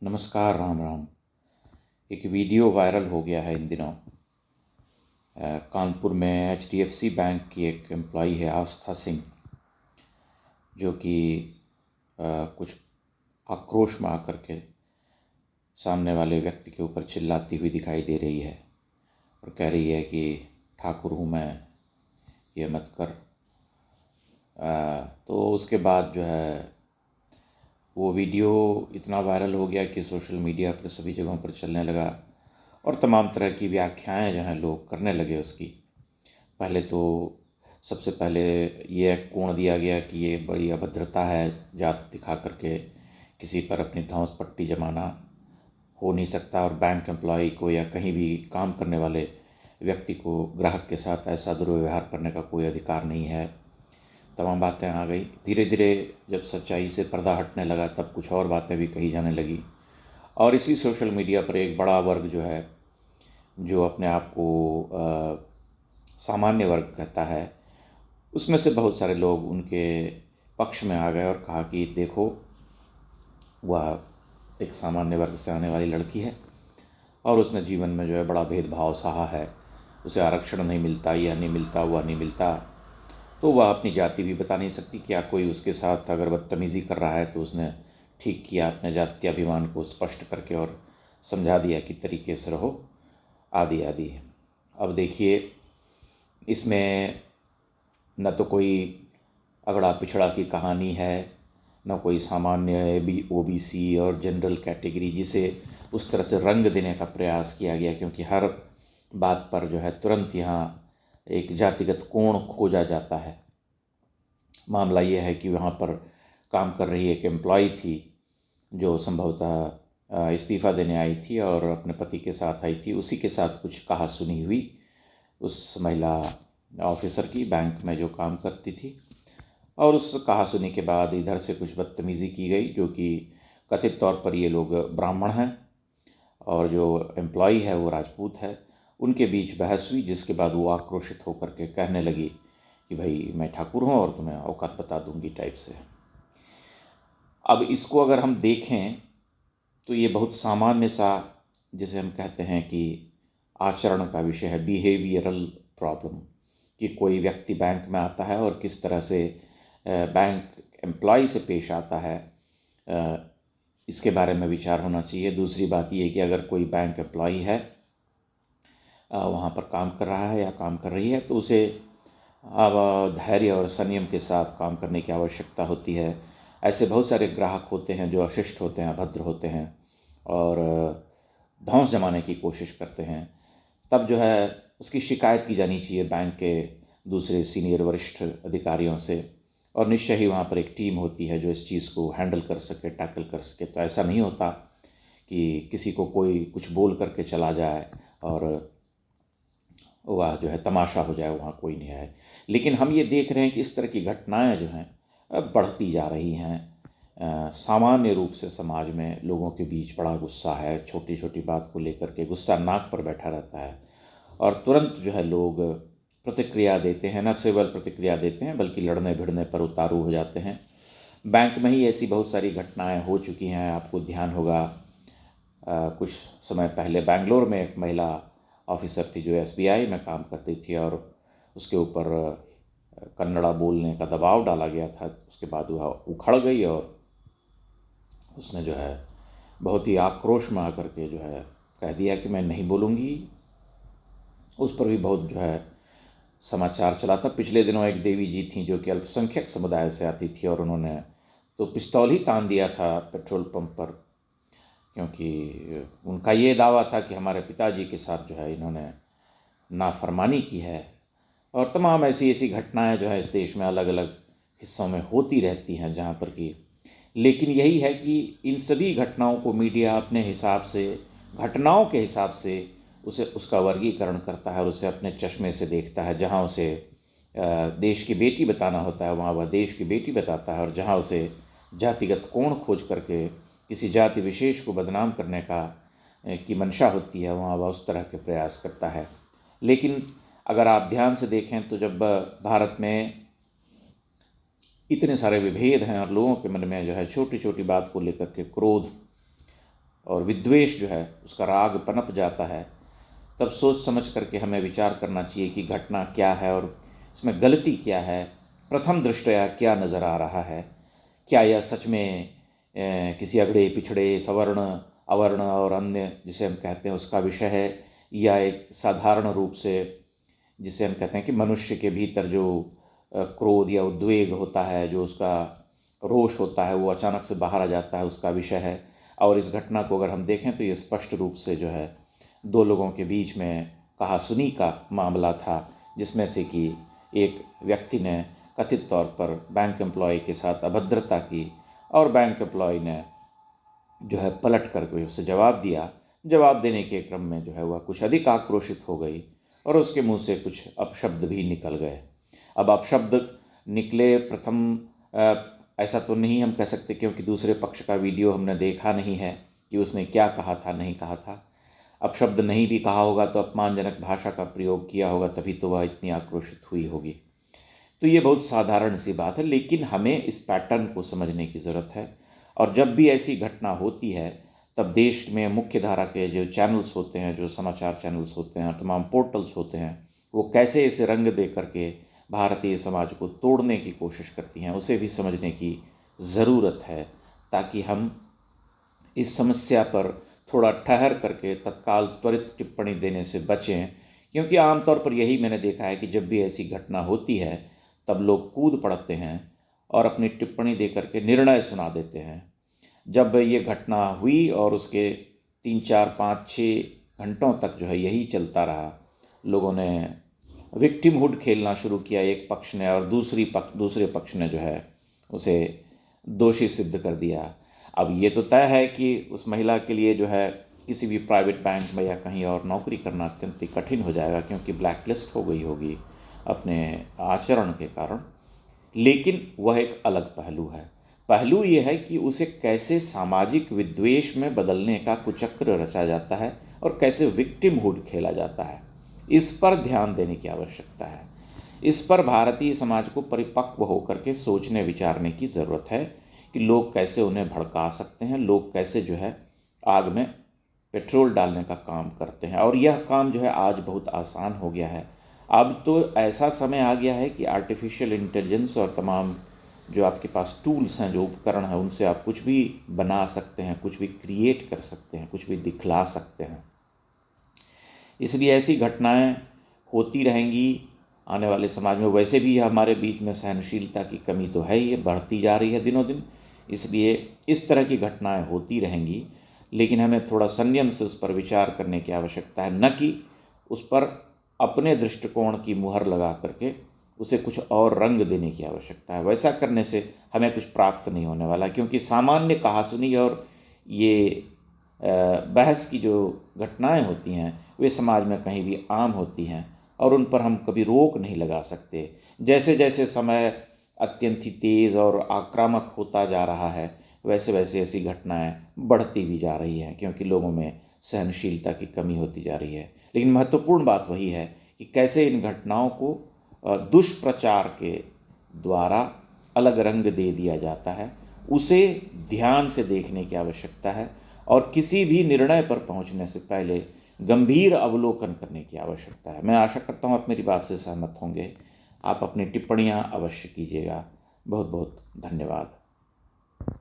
नमस्कार, राम राम। एक video viral हो गया है इन दिनों। कानपुर में एचडीएफसी बैंक की एक एम्प्लॉई है आस्था सिंह, जो कि कुछ आक्रोश में आकर के सामने वाले व्यक्ति के ऊपर चिल्लाती हुई दिखाई दे रही है और कह रही है कि ठाकुर हूँ मैं, ये मत कर। तो उसके बाद जो है वो वीडियो इतना वायरल हो गया कि सोशल मीडिया पर सभी जगहों पर चलने लगा और तमाम तरह की व्याख्याएं जो हैं लोग करने लगे उसकी। पहले तो सबसे पहले ये एक कोण दिया गया कि ये बड़ी अभद्रता है, जात दिखा करके किसी पर अपनी धौंस पट्टी जमाना हो नहीं सकता और बैंक एम्प्लॉय को या कहीं भी काम करने वाले व्यक्ति को ग्राहक के साथ ऐसा दुर्व्यवहार करने का कोई अधिकार नहीं है। तमाम बातें आ गई। धीरे धीरे जब सच्चाई से पर्दा हटने लगा तब कुछ और बातें भी कही जाने लगी और इसी सोशल मीडिया पर एक बड़ा वर्ग जो है, जो अपने आप को सामान्य वर्ग कहता है, उसमें से बहुत सारे लोग उनके पक्ष में आ गए और कहा कि देखो, वह एक सामान्य वर्ग से आने वाली लड़की है और उसने जीवन में जो है बड़ा भेदभाव सहा है, उसे आरक्षण नहीं मिलता, यह नहीं मिलता, वह नहीं मिलता, तो वह अपनी जाति भी बता नहीं सकती। क्या कोई उसके साथ अगर बदतमीज़ी कर रहा है तो उसने ठीक किया, अपने जातीय अभिमान को स्पष्ट करके और समझा दिया कि तरीके से रहो, आदि आदि। अब देखिए, इसमें न तो कोई अगड़ा पिछड़ा की कहानी है, न कोई सामान्य ओबीसी और जनरल कैटेगरी जिसे उस तरह से रंग देने का प्रयास किया गया, क्योंकि हर बात पर जो है तुरंत यहाँ एक जातिगत कोण खोजा जाता है। मामला ये है कि वहाँ पर काम कर रही एक एम्प्लॉय थी जो संभवतः इस्तीफ़ा देने आई थी और अपने पति के साथ आई थी। उसी के साथ कुछ कहा सुनी हुई उस महिला ऑफिसर की, बैंक में जो काम करती थी, और उस कहा सुनी के बाद इधर से कुछ बदतमीज़ी की गई, जो कि कथित तौर पर ये लोग ब्राह्मण हैं और जो एम्प्लॉय है वो राजपूत है। उनके बीच बहस हुई, जिसके बाद वो आक्रोशित होकर के कहने लगी कि भाई मैं ठाकुर हूँ और तुम्हें औकात बता दूंगी टाइप से। अब इसको अगर हम देखें तो ये बहुत सामान्य सा, जिसे हम कहते हैं कि आचरण का विषय है, बिहेवियरल प्रॉब्लम, कि कोई व्यक्ति बैंक में आता है और किस तरह से बैंक एम्प्लॉय से पेश आता है, इसके बारे में विचार होना चाहिए। दूसरी बात ये कि अगर कोई बैंक एम्प्लॉय है, वहाँ पर काम कर रहा है या काम कर रही है, तो उसे अब धैर्य और संयम के साथ काम करने की आवश्यकता होती है। ऐसे बहुत सारे ग्राहक होते हैं जो अशिष्ट होते हैं, अभद्र होते हैं और धौंस जमाने की कोशिश करते हैं। तब जो है उसकी शिकायत की जानी चाहिए बैंक के दूसरे सीनियर वरिष्ठ अधिकारियों से, और निश्चय ही वहाँ पर एक टीम होती है जो इस चीज़ को हैंडल कर सके, टैकल कर सके। तो ऐसा नहीं होता कि किसी को कोई कुछ बोल करके चला जाए और वह जो है तमाशा हो जाए, वहाँ कोई नहीं आए। लेकिन हम ये देख रहे हैं कि इस तरह की घटनाएं जो हैं अब बढ़ती जा रही हैं। सामान्य रूप से समाज में लोगों के बीच बड़ा गुस्सा है, छोटी छोटी बात को लेकर के गुस्सा नाक पर बैठा रहता है और तुरंत जो है लोग प्रतिक्रिया देते हैं। न केवल प्रतिक्रिया देते हैं बल्कि लड़ने भिड़ने पर उतारू हो जाते हैं। बैंक में ही ऐसी बहुत सारी घटनाएं हो चुकी हैं। आपको ध्यान होगा, कुछ समय पहले बेंगलोर में एक महिला ऑफिसर थी जो एसबीआई में काम करती थी और उसके ऊपर कन्नड़ा बोलने का दबाव डाला गया था। उसके बाद वह उखड़ गई और उसने जो है बहुत ही आक्रोश में आकर के जो है कह दिया कि मैं नहीं बोलूँगी। उस पर भी बहुत जो है समाचार चला था। पिछले दिनों एक देवी जी थी जो कि अल्पसंख्यक समुदाय से आती थी और उन्होंने तो पिस्तौल ही तान दिया था पेट्रोल पंप पर, क्योंकि उनका ये दावा था कि हमारे पिताजी के साथ जो है इन्होंने नाफरमानी की है। और तमाम ऐसी ऐसी घटनाएं जो है इस देश में अलग अलग हिस्सों में होती रहती हैं जहाँ पर कि, लेकिन यही है कि इन सभी घटनाओं को मीडिया अपने हिसाब से, घटनाओं के हिसाब से उसे उसका वर्गीकरण करता है और उसे अपने चश्मे से देखता है। जहाँ उसे देश की बेटी बताना होता है वहाँ वह देश की बेटी बताता है, और जहाँ उसे जातिगत कोण खोज करके किसी जाति विशेष को बदनाम करने की मंशा होती है वहाँ वह उस तरह के प्रयास करता है। लेकिन अगर आप ध्यान से देखें तो जब भारत में इतने सारे विभेद हैं और लोगों के मन में जो है छोटी छोटी बात को लेकर के क्रोध और विद्वेष जो है उसका राग पनप जाता है, तब सोच समझ करके हमें विचार करना चाहिए कि घटना क्या है और इसमें गलती क्या है, प्रथम दृष्टया क्या नज़र आ रहा है। क्या यह सच में किसी अगड़े पिछड़े सवर्ण अवर्ण और अन्य जिसे हम कहते हैं उसका विषय है, या एक साधारण रूप से जिसे हम कहते हैं कि मनुष्य के भीतर जो क्रोध या उद्वेग होता है, जो उसका रोष होता है, वो अचानक से बाहर आ जाता है, उसका विषय है। और इस घटना को अगर हम देखें तो ये स्पष्ट रूप से जो है दो लोगों के बीच में कहा सुनी का मामला था, जिसमें से कि एक व्यक्ति ने कथित तौर पर बैंक एम्प्लॉय के साथ अभद्रता की और बैंक एम्प्लॉय ने जो है पलट कर के उससे जवाब दिया। जवाब देने के क्रम में जो है वह कुछ अधिक आक्रोशित हो गई और उसके मुंह से कुछ अपशब्द भी निकल गए। अब अपशब्द निकले प्रथम ऐसा तो नहीं हम कह सकते, क्योंकि दूसरे पक्ष का वीडियो हमने देखा नहीं है कि उसने क्या कहा था नहीं कहा था। अपशब्द नहीं भी कहा होगा तो अपमानजनक भाषा का प्रयोग किया होगा, तभी तो वह इतनी आक्रोशित हुई होगी। तो ये बहुत साधारण सी बात है, लेकिन हमें इस पैटर्न को समझने की ज़रूरत है। और जब भी ऐसी घटना होती है तब देश में मुख्य धारा के जो चैनल्स होते हैं, जो समाचार चैनल्स होते हैं, तमाम पोर्टल्स होते हैं, वो कैसे इसे रंग दे करके भारतीय समाज को तोड़ने की कोशिश करती हैं, उसे भी समझने की ज़रूरत है, ताकि हम इस समस्या पर थोड़ा ठहर करके तत्काल त्वरित टिप्पणी देने से बचें। क्योंकि आमतौर पर यही मैंने देखा है कि जब भी ऐसी घटना होती है तब लोग कूद पड़ते हैं और अपनी टिप्पणी दे करके निर्णय सुना देते हैं। जब ये घटना हुई और उसके 3 4 5 6 घंटों तक जो है यही चलता रहा, लोगों ने विक्टिमहुड खेलना शुरू किया एक पक्ष ने, और दूसरे पक्ष ने जो है उसे दोषी सिद्ध कर दिया। अब ये तो तय है कि उस महिला के लिए जो है किसी भी प्राइवेट बैंक में या कहीं और नौकरी करना अत्यंत ही कठिन हो जाएगा, क्योंकि ब्लैकलिस्ट हो गई होगी अपने आचरण के कारण। लेकिन वह एक अलग पहलू है। पहलू ये है कि उसे कैसे सामाजिक विद्वेष में बदलने का कुचक्र रचा जाता है और कैसे विक्टिमहुड खेला जाता है, इस पर ध्यान देने की आवश्यकता है। इस पर भारतीय समाज को परिपक्व होकर के सोचने विचारने की ज़रूरत है कि लोग कैसे उन्हें भड़का सकते हैं, लोग कैसे जो है आग में पेट्रोल डालने का काम करते हैं। और यह काम जो है आज बहुत आसान हो गया है। अब तो ऐसा समय आ गया है कि आर्टिफिशियल इंटेलिजेंस और तमाम जो आपके पास टूल्स हैं, जो उपकरण हैं, उनसे आप कुछ भी बना सकते हैं, कुछ भी क्रिएट कर सकते हैं, कुछ भी दिखला सकते हैं। इसलिए ऐसी घटनाएं होती रहेंगी आने वाले समाज में। वैसे भी हमारे बीच में सहनशीलता की कमी तो है ही, बढ़ती जा रही है दिनों दिन। इसलिए इस तरह की घटनाएं होती रहेंगी, लेकिन हमें थोड़ा संयम से उस पर विचार करने की आवश्यकता है, न कि उस पर अपने दृष्टिकोण की मुहर लगा करके उसे कुछ और रंग देने की आवश्यकता है। वैसा करने से हमें कुछ प्राप्त नहीं होने वाला, क्योंकि सामान्य कहासुनी और ये बहस की जो घटनाएं होती हैं वे समाज में कहीं भी आम होती हैं और उन पर हम कभी रोक नहीं लगा सकते। जैसे जैसे समय अत्यंत ही तेज़ और आक्रामक होता जा रहा है, वैसे वैसे ऐसी घटनाएं बढ़ती भी जा रही हैं, क्योंकि लोगों में सहनशीलता की कमी होती जा रही है। लेकिन महत्वपूर्ण बात वही है कि कैसे इन घटनाओं को दुष्प्रचार के द्वारा अलग रंग दे दिया जाता है, उसे ध्यान से देखने की आवश्यकता है। और किसी भी निर्णय पर पहुंचने से पहले गंभीर अवलोकन करने की आवश्यकता है। मैं आशा करता हूं आप मेरी बात से सहमत होंगे। आप अपनी टिप्पणियां अवश्य कीजिएगा। बहुत बहुत धन्यवाद।